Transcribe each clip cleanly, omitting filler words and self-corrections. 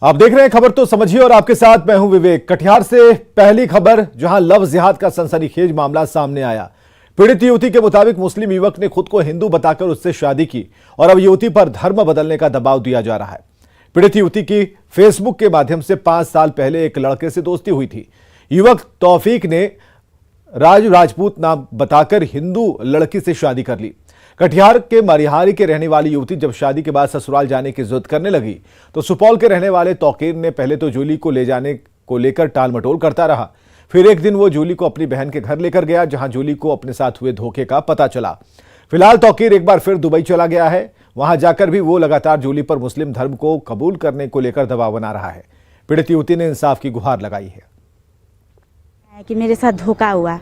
आप देख रहे हैं खबर तो समझिए और आपके साथ मैं हूं विवेक। कटिहार से पहली खबर, जहां लव जिहाद का सनसनीखेज मामला सामने आया। पीड़ित युवती के मुताबिक मुस्लिम युवक ने खुद को हिंदू बताकर उससे शादी की और अब युवती पर धर्म बदलने का दबाव दिया जा रहा है। पीड़ित युवती की फेसबुक के माध्यम से 5 साल पहले एक लड़के से दोस्ती हुई थी। युवक तौफीक ने राजपूत नाम बताकर हिंदू लड़की से शादी कर ली। कटिहार के मरिहारी के रहने वाली युवती जब शादी के बाद ससुराल जाने की जिद करने लगी तो सुपौल के रहने वाले तौकीर ने पहले तो जूली को ले जाने को लेकर टाल मटोल करता रहा। फिर एक दिन वो जूली को अपनी बहन के घर लेकर गया, जहां जूली को अपने साथ हुए धोखे का पता चला। फिलहाल तौकीर एक बार फिर दुबई चला गया है। वहां जाकर भी वो लगातार जूली पर मुस्लिम धर्म को कबूल करने को लेकर दबाव बना रहा है। पीड़ित युवती ने इंसाफ की गुहार लगाई है कि मेरे साथ धोखा हुआ।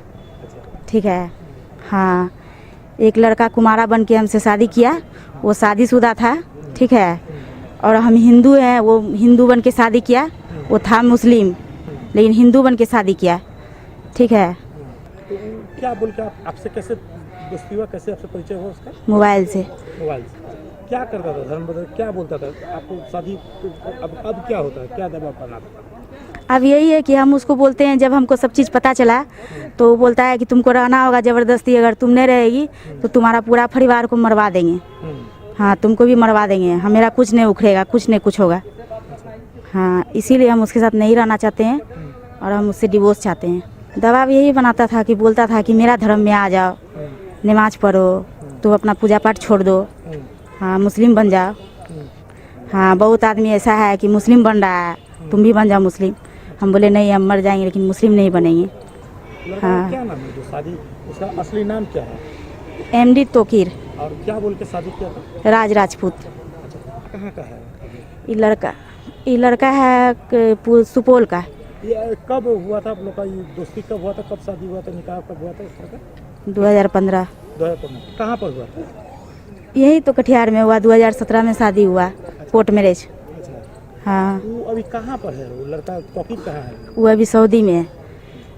ठीक है, हाँ, एक लड़का कुमारा बन के हमसे शादी किया, वो शादीशुदा था। ठीक है, और हम हिंदू हैं, वो हिंदू बन के शादी किया, वो था मुस्लिम लेकिन हिंदू बन के शादी किया। ठीक है, तो क्या बोल के आपसे कैसे दोस्ती हुआ, कैसे आपसे परिचय हुआ उसका? मोबाइल से। मोबाइल से क्या करता था? धर्म बदल क्या बोलता था आपको? शादी अब क्या होता है, क्या दबाव बनाता था? अब यही है कि हम उसको बोलते हैं, जब हमको सब चीज़ पता चला तो वो बोलता है कि तुमको रहना होगा ज़बरदस्ती, अगर तुम नहीं रहेगी तो तुम्हारा पूरा परिवार को मरवा देंगे। हाँ, तुमको भी मरवा देंगे, मेरा कुछ नहीं उखड़ेगा, कुछ नहीं कुछ होगा। हाँ, इसीलिए हम उसके साथ नहीं रहना चाहते हैं और हम उससे डिवोर्स चाहते हैं। दबाव यही बनाता था कि बोलता था कि मेरा धर्म में आ जाओ, नमाज पढ़ो, तुम अपना पूजा पाठ छोड़ दो, हाँ, मुस्लिम बन जाओ। हाँ, बहुत आदमी ऐसा है कि मुस्लिम बन रहा है, तुम भी बन जाओ मुस्लिम। हम बोले नहीं, हम मर जाएंगे लेकिन मुस्लिम नहीं बनेंगे। हाँ, क्या नाम है जो शादी, उसका असली नाम क्या है? MD तौकीर। और क्या बोल के शादी किया था? राजपूत। कहाँ का है ये लड़का है सुपौल का। ये कब हुआ था आप लोग का ये दोस्ती? कब हुआ था, कब शादी हुआ था, निकाह कब हुआ था इस तरह का? 2015। कहाँ पर हुआ था? यही तो कटिहार में हुआ। 2017 में शादी हुआ, कोर्ट मैरिज। हाँ, वो अभी कहाँ पर है? वो लड़का तौकीर कहाँ है? वो अभी सऊदी में है।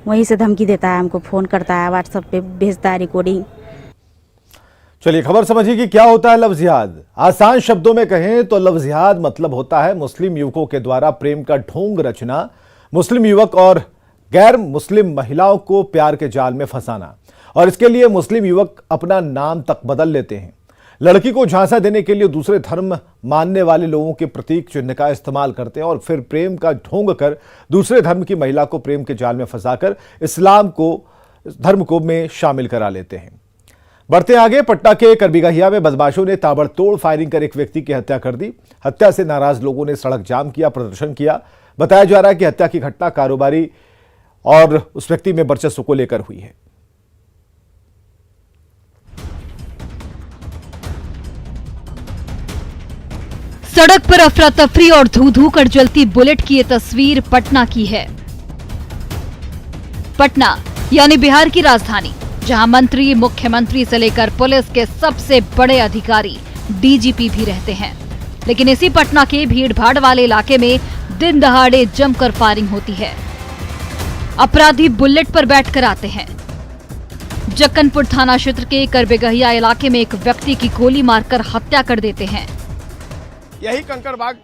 वहीं से धमकी देता है, हमको फ़ोन करता है, व्हाट्सएप पे भेजता है रिकॉर्डिंग। चलिए खबर समझिए कि क्या होता है लव जिहाद। आसान शब्दों में कहें तो लव जिहाद मतलब होता है मुस्लिम युवकों के द्वारा प्रेम का ढोंग रचना, मुस्लिम युवक और गैर मुस्लिम महिलाओं को प्यार के जाल में फंसाना, और इसके लिए मुस्लिम युवक अपना नाम तक बदल लेते हैं। लड़की को झांसा देने के लिए दूसरे धर्म मानने वाले लोगों के प्रतीक चिन्ह का इस्तेमाल करते हैं और फिर प्रेम का ढोंग कर दूसरे धर्म की महिला को प्रेम के जाल में फंसाकर इस्लाम को धर्म को में शामिल करा लेते हैं। बढ़ते आगे, पटना के करबीगहिया में बदमाशों ने ताबड़तोड़ फायरिंग कर एक व्यक्ति की हत्या कर दी। हत्या से नाराज लोगों ने सड़क जाम किया, प्रदर्शन किया। बताया जा रहा है कि हत्या की घटना कारोबारी और उस व्यक्ति में वर्चस्व को लेकर हुई है। सड़क पर अफरा तफरी और धू धू कर जलती बुलेट की ये तस्वीर पटना की है। पटना यानी बिहार की राजधानी, जहां मंत्री, मुख्यमंत्री से लेकर पुलिस के सबसे बड़े अधिकारी, DGP भी रहते हैं। लेकिन इसी पटना के भीड़ भाड़ वाले इलाके में दिन दहाड़े जमकर फायरिंग होती है। अपराधी बुलेट पर बैठकर आते हैं। जक्कनपुर थाना क्षेत्र के करबीगहिया इलाके में एक व्यक्ति की गोली मारकर हत्या कर देते हैं। यही कंकड़बाग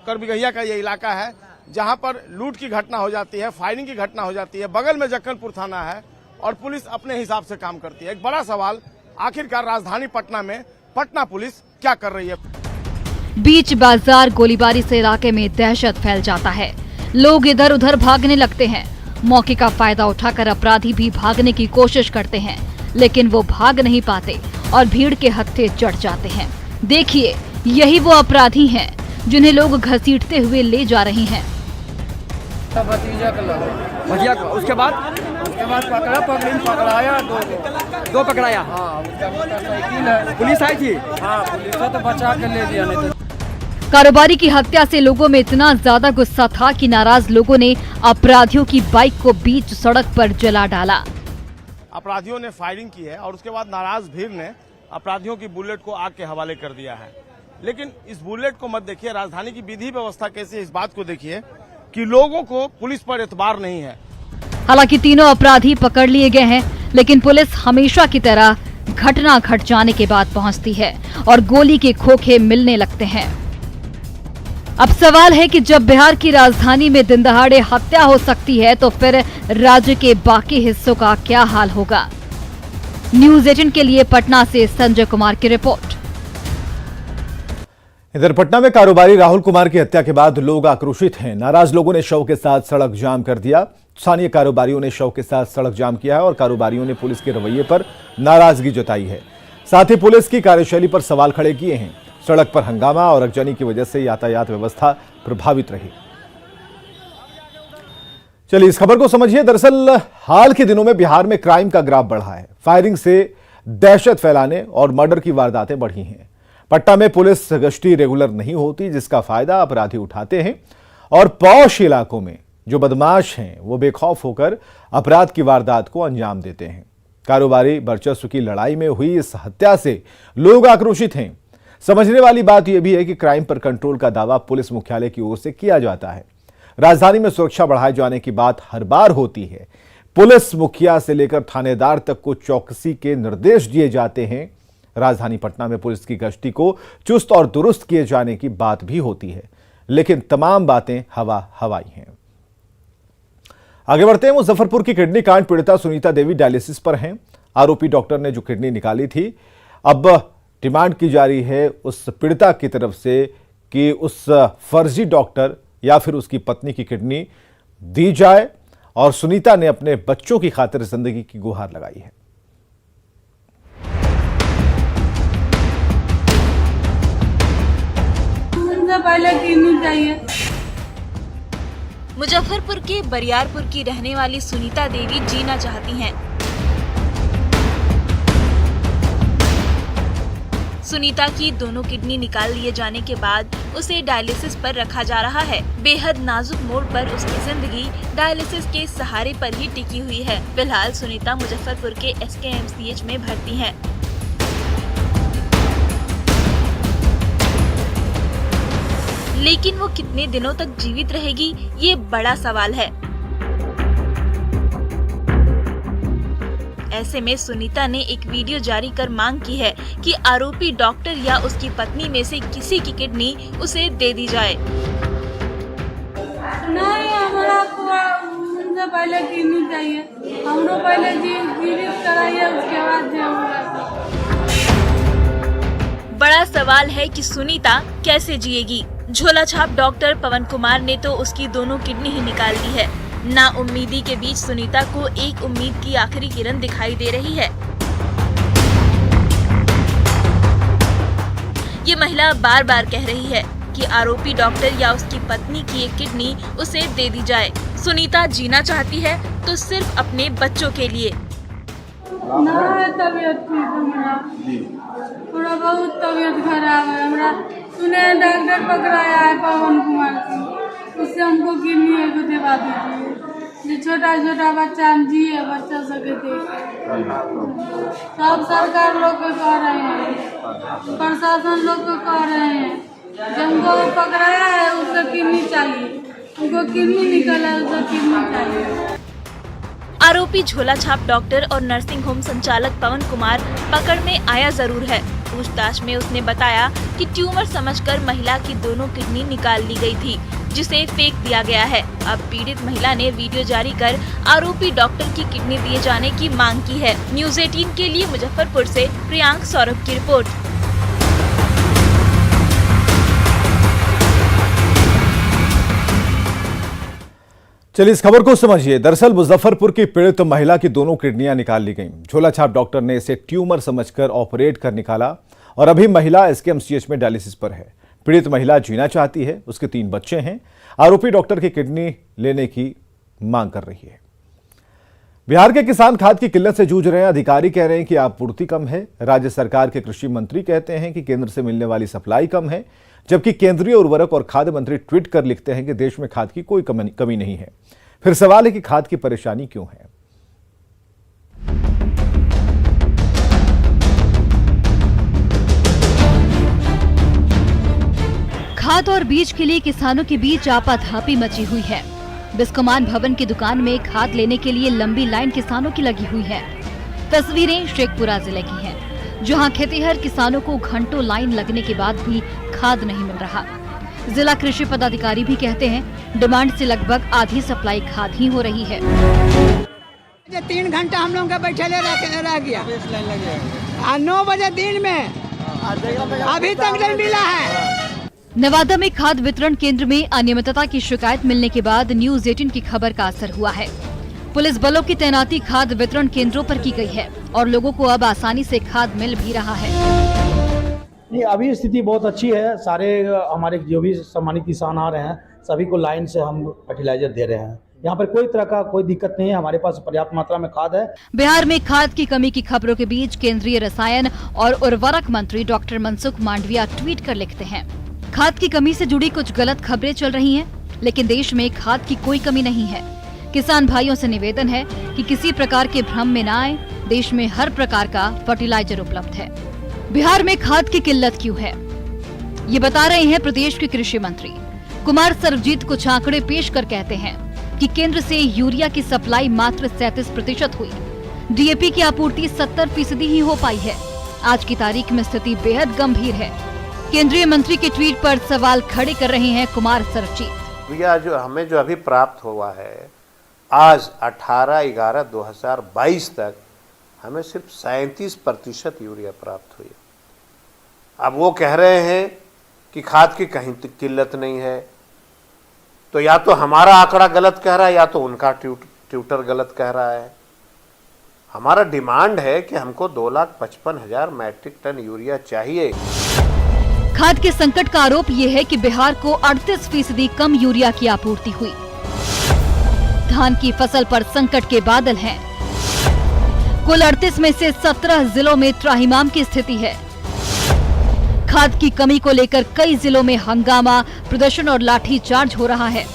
करबीगहिया का ये इलाका है जहां पर लूट की घटना हो जाती है, फायरिंग की घटना हो जाती है। बगल में जक्कनपुर थाना है और पुलिस अपने हिसाब से काम करती है। एक बड़ा सवाल, आखिरकार राजधानी पटना में पटना पुलिस क्या कर रही है? बीच बाजार गोलीबारी से इलाके में दहशत फैल जाता है। लोग इधर उधर भागने लगते हैं। मौके का फायदा उठाकर अपराधी भी भागने की कोशिश करते हैं, लेकिन वो भाग नहीं पाते और भीड़ के हत्थे चढ़ जाते हैं। देखिए, यही वो अपराधी हैं जिन्हें लोग घसीटते हुए ले जा रहे हैं। भैया को उसके बाद पकड़ाया, दो पकड़ाया। हाँ, पुलिस आई थी। हाँ, पुलिस तो बचा के ले दिया। नहीं तो कारोबारी की हत्या से लोगों में इतना ज्यादा गुस्सा था कि नाराज लोगों ने अपराधियों की बाइक को बीच सड़क पर जला डाला। अपराधियों ने फायरिंग की है और उसके बाद नाराज भीड़ ने अपराधियों की बुलेट को आग के हवाले कर दिया है। लेकिन इस बुलेट को मत देखिए, राजधानी की विधि व्यवस्था कैसी है इस बात को देखिए कि लोगों को पुलिस पर एतबार नहीं है। हालांकि तीनों अपराधी पकड़ लिए गए हैं, लेकिन पुलिस हमेशा की तरह घटना घट जाने के बाद पहुंचती है और गोली के खोखे मिलने लगते हैं। अब सवाल है कि जब बिहार की राजधानी में दिन दहाड़े हत्या हो सकती है तो फिर राज्य के बाकी हिस्सों का क्या हाल होगा। न्यूज़ 18 के लिए पटना से संजय कुमार की रिपोर्ट। इधर पटना में कारोबारी राहुल कुमार की हत्या के बाद लोग आक्रोशित हैं। नाराज लोगों ने शव के साथ सड़क जाम कर दिया। स्थानीय कारोबारियों ने शव के साथ सड़क जाम किया है और कारोबारियों ने पुलिस के रवैये पर नाराजगी जताई है। साथ ही पुलिस की कार्यशैली पर सवाल खड़े किए हैं। सड़क पर हंगामा और आगजनी की वजह से यातायात व्यवस्था प्रभावित रही। चलिए इस खबर को समझिए। दरअसल हाल के दिनों में बिहार में क्राइम का ग्राफ बढ़ा है। फायरिंग से दहशत फैलाने और मर्डर की वारदातें बढ़ी हैं। पटना में पुलिस गश्ती रेगुलर नहीं होती, जिसका फायदा अपराधी उठाते हैं और पॉश इलाकों में जो बदमाश हैं वो बेखौफ होकर अपराध की वारदात को अंजाम देते हैं। कारोबारी वर्चस्व की लड़ाई में हुई इस हत्या से लोग आक्रोशित हैं। समझने वाली बात यह भी है कि क्राइम पर कंट्रोल का दावा पुलिस मुख्यालय की ओर से किया जाता है। राजधानी में सुरक्षा बढ़ाए जाने की बात हर बार होती है। पुलिस मुखिया से लेकर थानेदार तक को चौकसी के निर्देश दिए जाते हैं। राजधानी पटना में पुलिस की गश्ती को चुस्त और दुरुस्त किए जाने की बात भी होती है, लेकिन तमाम बातें हवाई हैं। आगे बढ़ते हैं। मुजफ्फरपुर की किडनी कांड पीड़िता सुनीता देवी डायलिसिस पर हैं। आरोपी डॉक्टर ने जो किडनी निकाली थी, अब डिमांड की जा रही है उस पीड़िता की तरफ से कि उस फर्जी डॉक्टर या फिर उसकी पत्नी की किडनी दी जाए और सुनीता ने अपने बच्चों की खातिर जिंदगी की गुहार लगाई है। पहले किडनी चाहिए। मुजफ्फरपुर के बरियारपुर की रहने वाली सुनीता देवी जीना चाहती हैं। सुनीता की दोनों किडनी निकाल लिए जाने के बाद उसे डायलिसिस पर रखा जा रहा है। बेहद नाजुक मोड़ पर उसकी जिंदगी डायलिसिस के सहारे पर ही टिकी हुई है। फिलहाल सुनीता मुजफ्फरपुर के SKMCH में भर्ती है। लेकिन वो कितने दिनों तक जीवित रहेगी, ये बड़ा सवाल है। ऐसे में सुनीता ने एक वीडियो जारी कर मांग की है कि आरोपी डॉक्टर या उसकी पत्नी में से किसी की किडनी उसे दे दी जाए। नहीं, हमारा उनसे पहले किडनी चाहिए। हमको पहले वीडियो कराइए, उसके बाद जाऊंगा। बड़ा सवाल है कि सुनीता कैसे जिएगी। झोला छाप डॉक्टर पवन कुमार ने तो उसकी दोनों किडनी ही निकाल दी है। ना उम्मीदी के बीच सुनीता को एक उम्मीद की आखिरी किरण दिखाई दे रही है। ये महिला बार बार कह रही है कि आरोपी डॉक्टर या उसकी पत्नी की एक किडनी उसे दे दी जाए। सुनीता जीना चाहती है तो सिर्फ अपने बच्चों के लिए। ना तबीयत ठीक हमरा, थोड़ा बहुत तबीयत खराब है हमरा। सुने डॉक्टर पकड़ाया है पवन कुमार को, उससे हमको किडनी को दिवा दीजिए। जो छोटा छोटा बच्चा हम जिए, बच्चा सके देखे। सब सरकार लोग को कह रहे हैं, प्रशासन लोग को कह रहे हैं, जिनको पकड़ाया है उसको किडनी चाहिए, उनको किडनी निकला है उसको किडनी चाहिए। आरोपी झोला छाप डॉक्टर और नर्सिंग होम संचालक पवन कुमार पकड़ में आया जरूर है। पूछताछ में उसने बताया कि ट्यूमर समझकर महिला की दोनों किडनी निकाल ली गई थी, जिसे फेंक दिया गया है। अब पीड़ित महिला ने वीडियो जारी कर आरोपी डॉक्टर की किडनी दिए जाने की मांग की है। न्यूज़ 18 के लिए मुजफ्फरपुर से प्रियांक सौरभ की रिपोर्ट। चलिए इस खबर को समझिए। दरअसल मुजफ्फरपुर की पीड़ित महिला की दोनों किडनियां निकाल ली गईं। झोला छाप डॉक्टर ने इसे ट्यूमर समझकर ऑपरेट कर निकाला और अभी महिला SKMCH में डायलिसिस पर है। पीड़ित महिला जीना चाहती है, उसके 3 बच्चे हैं। आरोपी डॉक्टर की किडनी लेने की मांग कर रही है। बिहार के किसान खाद की किल्लत से जूझ रहे हैं। अधिकारी कह रहे हैं कि आपूर्ति कम है। राज्य सरकार के कृषि मंत्री कहते हैं कि केंद्र से मिलने वाली सप्लाई कम है, जबकि केंद्रीय उर्वरक और खाद्य मंत्री ट्वीट कर लिखते हैं कि देश में खाद की कोई कमी नहीं है। फिर सवाल है कि खाद की परेशानी क्यों है। खाद और बीज के लिए किसानों के बीच आपाधापी मची हुई है। बिस्कोमान भवन की दुकान में खाद लेने के लिए लंबी लाइन किसानों की लगी हुई है। तस्वीरें शेखपुरा जिले की हैं, जहां खेतीहर किसानों को घंटों लाइन लगने के बाद भी खाद नहीं मिल रहा। जिला कृषि पदाधिकारी भी कहते हैं डिमांड से लगभग आधी सप्लाई खाद ही हो रही है। 3 घंटा हम लोग का बैठे रह गया 9 बजे दिन में अभी तक नहीं मिला है। नवादा में खाद वितरण केंद्र में अनियमितता की शिकायत मिलने के बाद न्यूज 18 की खबर का असर हुआ है। पुलिस बलों की तैनाती खाद वितरण केंद्रों पर की गई है और लोगों को अब आसानी से खाद मिल भी रहा है। नहीं, अभी स्थिति बहुत अच्छी है। सारे हमारे जो भी सम्मानित किसान आ रहे हैं सभी को लाइन से हम फर्टिलाइजर दे रहे हैं। यहाँ पर कोई तरह का कोई दिक्कत नहीं है, हमारे पास पर्याप्त मात्रा में खाद है। बिहार में खाद की कमी की खबरों के बीच केंद्रीय रसायन और उर्वरक मंत्री डॉक्टर मनसुख मांडविया ट्वीट कर लिखते हैं, खाद की कमी से जुड़ी कुछ गलत खबरें चल रही हैं, लेकिन देश में खाद की कोई कमी नहीं है। किसान भाइयों से निवेदन है कि किसी प्रकार के भ्रम में न आए। देश में हर प्रकार का फर्टिलाइजर उपलब्ध है। बिहार में खाद की किल्लत क्यों है, ये बता रहे हैं प्रदेश के कृषि मंत्री कुमार सर्वजीत। कुछ आंकड़े पेश कर कहते हैं कि केंद्र से यूरिया की सप्लाई मात्र 37% हुई, डीएपी की आपूर्ति 70% ही हो पाई है। आज की तारीख में स्थिति बेहद गंभीर है। केंद्रीय मंत्री के ट्वीट पर सवाल खड़े कर रहे हैं कुमार सर्वजीत। यूरिया जो हमें अभी प्राप्त हुआ है आज 18/11/2022 तक हमें सिर्फ 37% यूरिया प्राप्त हुई। अब वो कह रहे हैं कि खाद की कहीं किल्लत नहीं है, तो या तो हमारा आंकड़ा गलत कह रहा है या तो उनका ट्विटर गलत कह रहा है। हमारा डिमांड है कि हमको 2,55,000 मैट्रिक टन यूरिया चाहिए। खाद के संकट का आरोप ये है कि बिहार को 38% कम यूरिया की आपूर्ति हुई। धान की फसल पर संकट के बादल हैं। कुल 38 में से 17 जिलों में त्राहिमाम की स्थिति है। खाद की कमी को लेकर कई जिलों में हंगामा, प्रदर्शन और लाठीचार्ज हो रहा है।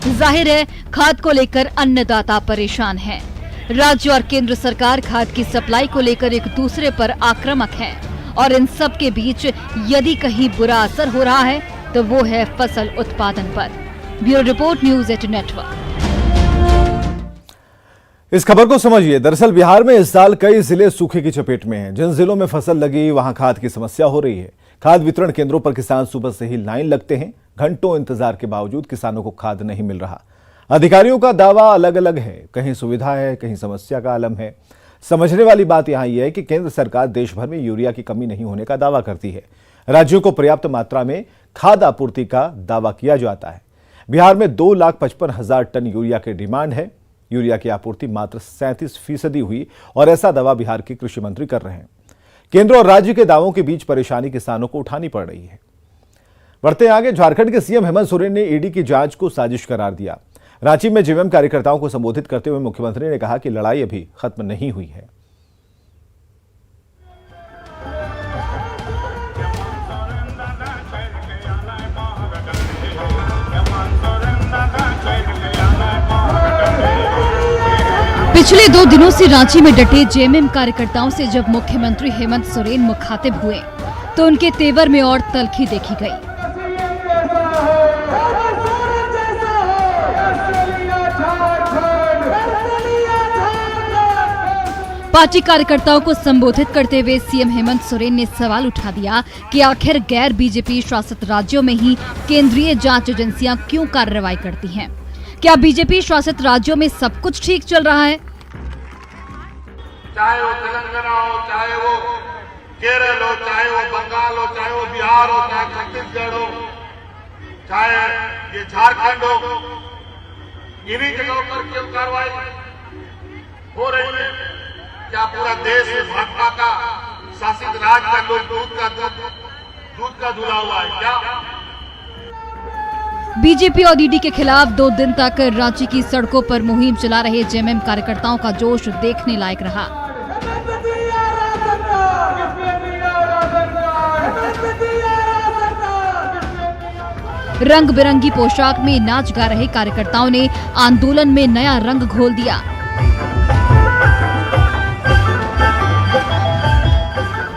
जाहिर है खाद को लेकर अन्नदाता परेशान हैं। राज्य और केंद्र सरकार खाद की सप्लाई को लेकर एक दूसरे पर आक्रामक हैं और इन सब के बीच यदि कहीं बुरा असर हो रहा है तो वो है फसल उत्पादन पर। Bureau report, news 18 network. इस खबर को समझिए। दरअसल बिहार में इस साल कई जिले सूखे की चपेट में हैं। जिन जिलों में फसल लगी वहां खाद की समस्या हो रही है। खाद वितरण केंद्रों पर किसान सुबह से ही लाइन लगते हैं। घंटों इंतजार के बावजूद किसानों को खाद नहीं मिल रहा। अधिकारियों का दावा अलग अलग है, कहीं सुविधा है, कहीं समस्या का आलम है। समझने वाली बात यहां यह है कि केंद्र सरकार देश भर में यूरिया की कमी नहीं होने का दावा करती है। राज्यों को पर्याप्त मात्रा में खाद आपूर्ति का दावा किया जाता है। बिहार में 2,55,000 टन यूरिया की डिमांड है। यूरिया की आपूर्ति मात्र 37% हुई और ऐसा दावा बिहार के कृषि मंत्री कर रहे हैं। केंद्र और राज्य के दावों के बीच परेशानी किसानों को उठानी पड़ रही है। बढ़ते आगे, झारखंड के सीएम हेमंत सोरेन ने ईडी की जांच को साजिश करार दिया। रांची में जेएमएम कार्यकर्ताओं को संबोधित करते हुए मुख्यमंत्री ने कहा कि लड़ाई अभी खत्म नहीं हुई है। पिछले 2 दिनों से रांची में डटे जेएमएम कार्यकर्ताओं से जब मुख्यमंत्री हेमंत सोरेन मुखातिब हुए तो उनके तेवर में और तल्खी देखी गई। पार्टी कार्यकर्ताओं को संबोधित करते हुए सीएम हेमंत सोरेन ने सवाल उठा दिया कि आखिर गैर बीजेपी शासित राज्यों में ही केंद्रीय जांच एजेंसियां क्यों कार्रवाई करती हैं? क्या बीजेपी शासित राज्यों में सब कुछ ठीक चल रहा है? चाहे वो तेलंगाना हो, चाहे वो केरल हो, चाहे वो बंगाल हो, चाहे वो बिहार हो, चाहे छत्तीसगढ़ हो, चाहे ये झारखंड हो, इन्हीं जगहों पर क्यों कार्रवाई हो रही है? क्या पूरा देश भाजपा का शासित राज्य का लोग दूध का धुला हुआ है क्या? बीजेपी और ईडी के खिलाफ 2 दिन तक रांची की सड़कों पर मुहिम चला रहे जेएमएम कार्यकर्ताओं का जोश देखने लायक रहा। रंग बिरंगी पोशाक में नाच गा रहे कार्यकर्ताओं ने आंदोलन में नया रंग घोल दिया।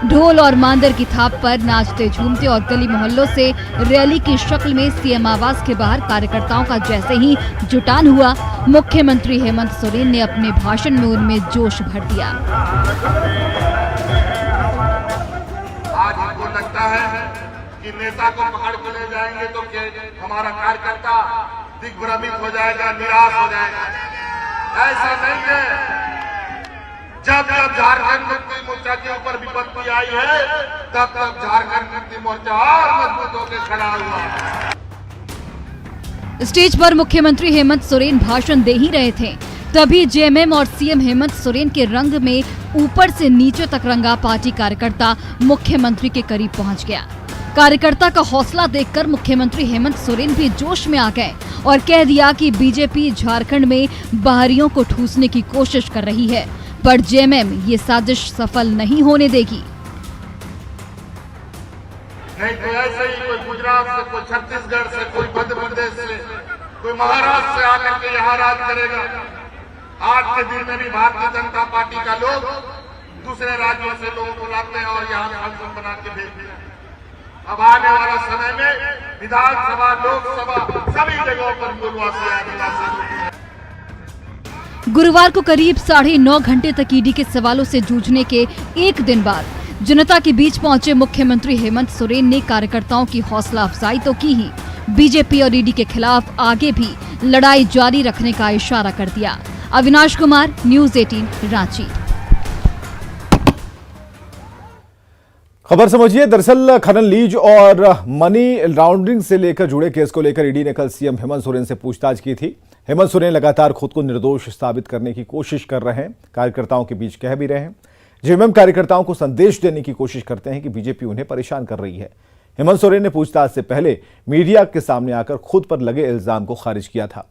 ढोल और मांदर की थाप पर नाचते झूमते और गली मोहल्लों से रैली की शक्ल में सीएम आवास के बाहर कार्यकर्ताओं का जैसे ही जुटान हुआ, मुख्यमंत्री हेमंत सोरेन ने अपने भाषण में उनमें जोश भर दिया। आज हमको लगता है कि कि नेता को पकड़ के ले जाएंगे तो हमारा कार्यकर्ता दिग्भ्रमित हो जाएगा, निराश हो जाएगा। ऐसा नहीं है। जब जब झारखंड मुक्ति मोर्चा के ऊपर विपत्ति आई है, तब तब झारखंड मुक्ति मोर्चा और मजबूत होकर खड़ा हुआ है। स्टेज पर मुख्यमंत्री हेमंत सोरेन भाषण दे ही रहे थे, तभी जेएमएम और सीएम हेमंत सोरेन के रंग में ऊपर से नीचे तक रंगा पार्टी कार्यकर्ता मुख्यमंत्री के करीब पहुंच गया। कार्यकर्ता का हौसला देखकर मुख्यमंत्री हेमंत सोरेन भी जोश में आ गए और कह दिया कि बीजेपी झारखंड में बाहरियों को ठूसने की कोशिश कर रही है, पर जेएमएम ये साजिश सफल नहीं होने देगी। नहीं तो ऐसे ही कोई गुजरात से, कोई छत्तीसगढ़ से, कोई मध्य प्रदेश से, कोई महाराष्ट्र से आकर के यहाँ राज करेगा। आज के दिन में भी भारतीय जनता पार्टी का लोग दूसरे राज्यों से लोगों को लाते हैं और यहाँ सांसद बना के भेजते हैं। अब आने वाला समय में विधानसभा, लोकसभा सभी जगहों पर मूलवासी आदिवासी। गुरुवार को करीब 9.5 घंटे तक ईडी के सवालों से जूझने के एक दिन बाद जनता के बीच पहुंचे मुख्यमंत्री हेमंत सोरेन ने कार्यकर्ताओं की हौसला अफजाई तो की ही, बीजेपी और ईडी के खिलाफ आगे भी लड़ाई जारी रखने का इशारा कर दिया। अविनाश कुमार, न्यूज़ 18 रांची। खबर समझिए। दरअसल खनन लीज और मनी लॉन्ड्रिंग से लेकर जुड़े केस को लेकर ईडी ने कल सीएम हेमंत सोरेन से पूछताछ की थी। हेमंत सोरेन लगातार खुद को निर्दोष साबित करने की कोशिश कर रहे हैं, कार्यकर्ताओं के बीच कह भी रहे हैं। जेएमएम कार्यकर्ताओं को संदेश देने की कोशिश करते हैं कि बीजेपी उन्हें परेशान कर रही है। हेमंत सोरेन ने पूछताछ से पहले मीडिया के सामने आकर खुद पर लगे इल्जाम को खारिज किया था।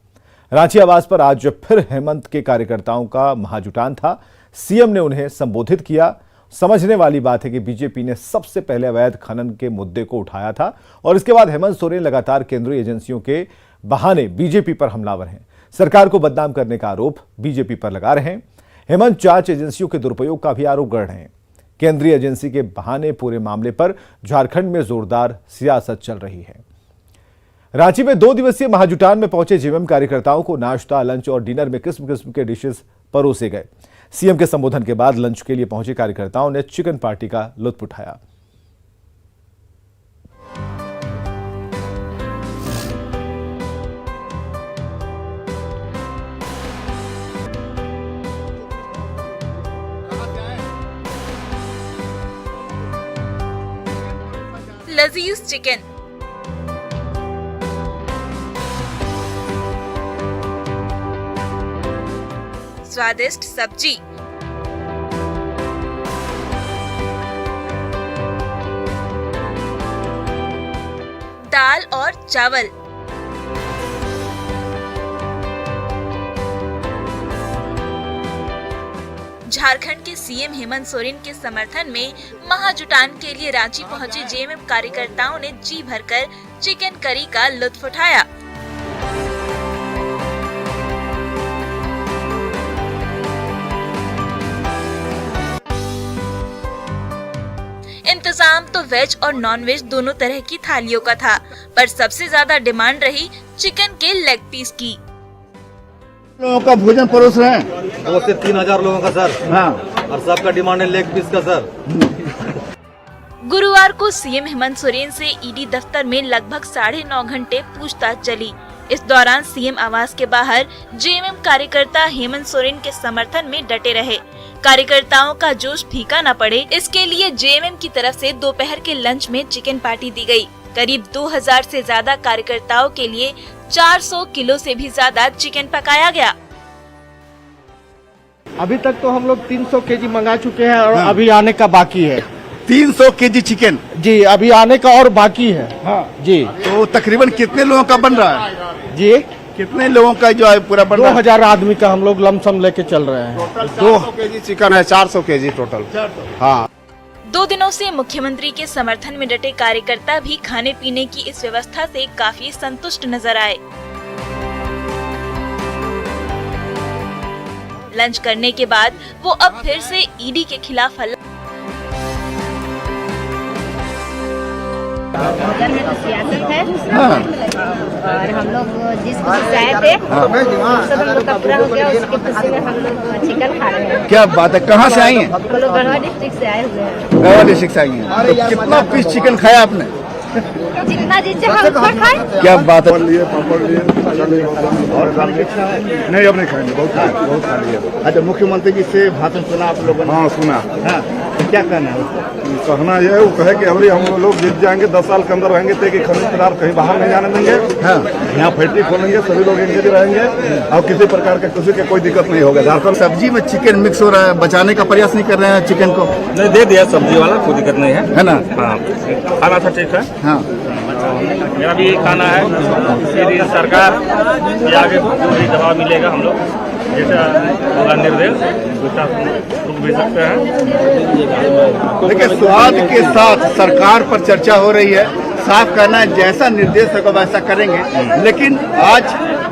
रांची आवास पर आज फिर हेमंत के कार्यकर्ताओं का महाजुटान था। सीएम ने उन्हें संबोधित किया। समझने वाली बात है कि बीजेपी ने सबसे पहले अवैध खनन के मुद्दे को उठाया था और इसके बाद हेमंत सोरेन लगातार केंद्रीय एजेंसियों के बहाने बीजेपी पर हमलावर हैं। सरकार को बदनाम करने का आरोप बीजेपी पर लगा रहे हैं। हेमंत जांच एजेंसियों के दुरुपयोग का भी आरोप गढ़ रहे हैं। केंद्रीय एजेंसी के बहाने पूरे मामले पर झारखंड में जोरदार सियासत चल रही है। रांची में 2 दिवसीय महाजुटान में पहुंचे जेएमएम कार्यकर्ताओं को नाश्ता, लंच और डिनर में किस्म किस्म के डिशेस परोसे गए। सीएम के संबोधन के बाद लंच के लिए पहुंचे कार्यकर्ताओं ने चिकन पार्टी का लुत्फ उठाया। लजीज चिकन, स्वादिष्ट सब्जी, दाल और चावल, झारखंड के सीएम हेमंत सोरेन के समर्थन में महाजुटान के लिए रांची पहुंचे जेएमएम कार्यकर्ताओं ने जी भरकर चिकन करी का लुत्फ उठाया। इंतजाम तो वेज और नॉन वेज दोनों तरह की थालियों का था, पर सबसे ज्यादा डिमांड रही चिकन के लेग पीस की। लोगों का भोजन परोस रहे हैं, वो सिर्फ 3000 लोगों का सर। हाँ, और सबका डिमांड है लेग पीस का सर। गुरुवार को सीएम हेमंत सोरेन से ईडी दफ्तर में लगभग 9.5 घंटे पूछताछ चली। इस दौरान सीएम आवास के बाहर जेएमएम कार्यकर्ता हेमंत सोरेन के समर्थन में डटे रहे। कार्यकर्ताओं का जोश फीका न पड़े, इसके लिए जेएमएम की तरफ से दोपहर के लंच में चिकन पार्टी दी गई। करीब 2000 से ज्यादा कार्यकर्ताओं के लिए 400 किलो से भी ज्यादा चिकन पकाया गया। अभी तक तो हम लोग 300 केजी मंगा चुके हैं और अभी आने का बाकी है। 300 केजी चिकन जी अभी आने का और बाकी है। हाँ जी। तो तकरीबन कितने लोगों का बन रहा है जी? कितने लोगों का जो है पूरा बन रहा है? 2000 आदमी का हम लोग लमसम लेके चल रहे हैं। 200 केजी चिकन है, 400 केजी टोटल। हाँ। 2 दिनों से मुख्यमंत्री के समर्थन में डटे कार्यकर्ता भी खाने पीने की इस व्यवस्था से काफी संतुष्ट नजर आए। लंच करने के बाद वो अब फिर से ईडी के खिलाफ भोजन में तो सियासत है और हम लोग जिसको आए थे सब हम लोग का पूरा हो गया। उसके खुशी में हम लोग चिकन खा रहे हैं। क्या बात है, कहाँ से आई हैं? हम लोग गढ़वा डिस्ट्रिक्ट से आए हुए हैं। गढ़वा डिस्ट्रिक्ट से आई हैं। तो कितना पीस चिकन खाया आपने? जितना जी चाहे उतना खाए। क्या बात है? लिए पापड़ लिए और नहीं, अब नहीं खाएंगे, बहुत खा लिया। अच्छा, मुख्यमंत्री जी से भाषण सुना आप लोगों ने? हाँ सुना। हाँ, तो क्या कहना है उसका? कहना यह है, वो कहे कि अभी हम लोग जीत जाएंगे, 10 साल के अंदर रहेंगे तो कि खरीदार कहीं बाहर नहीं जाने देंगे। हाँ, यहाँ फैक्ट्री खोलेंगे, सभी लोग एंगेज रहेंगे और किसी प्रकार का किसी के कोई दिक्कत नहीं होगा। झारखंड सब्जी में चिकन मिक्स हो रहा है, बचाने का प्रयास नहीं कर रहे हैं चिकन को? नहीं, दे दिया सब्जी वाला, कोई दिक्कत नहीं है ना? हाँ, खाना था ठीक है। हाँ, मेरा भी यही खाना है। इसलिए सरकार के आगे जो भी दबाव मिलेगा हम लोग जैसा होगा निर्देश रुक भी सकते हैं। देखिए, स्वाद के साथ सरकार पर चर्चा हो रही है। साफ कहना है जैसा निर्देश होगा वैसा करेंगे, लेकिन आज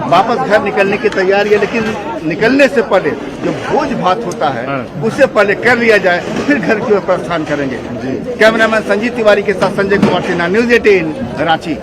वापस घर निकलने की तैयारी है। लेकिन निकलने से पहले जो भोज भात होता है उससे पहले कर लिया जाए, फिर घर की ओर प्रस्थान करेंगे। कैमरामैन संजीव तिवारी के साथ संजय कुमार सिन्हा, न्यूज 18 रांची।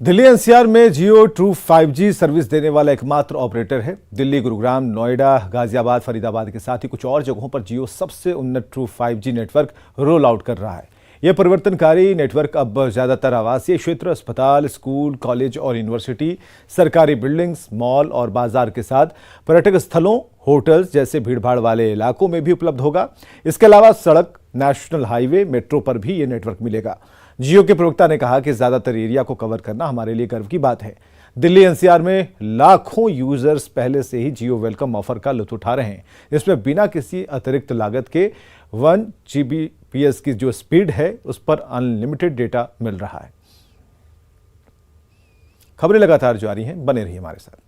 दिल्ली एनसीआर में जियो ट्रू 5G सर्विस देने वाला एकमात्र ऑपरेटर है। दिल्ली, गुरुग्राम, नोएडा, गाजियाबाद, फरीदाबाद के साथ ही कुछ और जगहों पर जियो सबसे उन्नत true 5G network roll out कर रहा है। यह परिवर्तनकारी नेटवर्क अब ज्यादातर आवासीय क्षेत्र, अस्पताल, स्कूल, कॉलेज और यूनिवर्सिटी, सरकारी बिल्डिंग्स, मॉल और बाजार के साथ पर्यटक स्थलों, होटल्स जैसे भीड़भाड़ वाले इलाकों में भी उपलब्ध होगा। इसके अलावा सड़क, नेशनल हाईवे, मेट्रो पर भी यह नेटवर्क मिलेगा। जियो के प्रवक्ता ने कहा कि ज्यादातर एरिया को कवर करना हमारे लिए गर्व की बात है। दिल्ली एनसीआर में लाखों यूजर्स पहले से ही जियो वेलकम ऑफर का लुत्फ उठा रहे हैं। इसमें बिना किसी अतिरिक्त लागत के 1 Gbps की जो स्पीड है उस पर अनलिमिटेड डेटा मिल रहा है। खबरें लगातार जारी हैं, बने रहिए हमारे साथ।